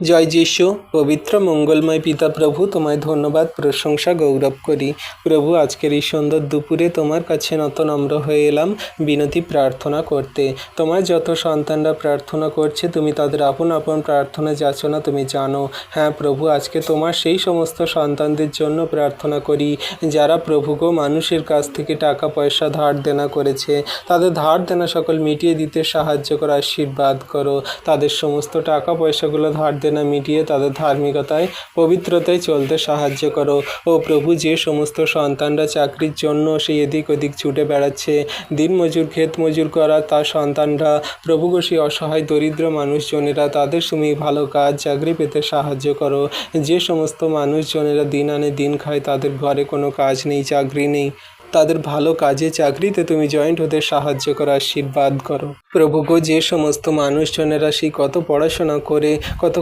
জয় যিশু। পবিত্র মঙ্গলময় পিতা প্রভু, তোমায় ধন্যবাদ, প্রশংসা, গৌরব করি। প্রভু, আজকের এই সুন্দর দুপুরে তোমার কাছে নত নম্র হয়ে এলাম বিনতি প্রার্থনা করতে। তোমার যত সন্তানরা প্রার্থনা করছে, তুমি তাদের আপন আপন প্রার্থনা যাচনা তুমি জানো। হ্যাঁ প্রভু, আজকে তোমার সেই সমস্ত সন্তানদের জন্য প্রার্থনা করি যারা প্রভু গো মানুষের কাছ থেকে টাকা পয়সা ধার দেনা করেছে। তাদের ধার দেনা সকল মিটিয়ে দিতে সাহায্য করো, আশীর্বাদ করো। তাদের সমস্ত টাকা পয়সাগুলো ধার দেনা মিটিয়ে তাদের ধার্মিকতায়, পবিত্রতায় চলতে সাহায্য করো। ও প্রভু, যে সমস্ত সন্তানরা চাকরির জন্য সেই এদিক ওদিক ছুটে বেড়াচ্ছে, দিনমজুর ক্ষেত মজুর করা তার সন্তানরা, প্রভু গো সেই অসহায় দরিদ্র মানুষজনেরা, তাদের তুমি ভালো কাজ চাকরি পেতে সাহায্য করো। যে সমস্ত মানুষজনেরা দিন আনে দিন খায়, তাদের ঘরে কোনো কাজ নেই, চাকরি নেই, তাদের ভালো কাজে চাকরিতে তুমি জয়েন্ট হতে সাহায্য করো, আশীর্বাদ করো। প্রভু গো, যে সমস্ত মানুষজনেরা সেই কত পড়াশোনা করে কত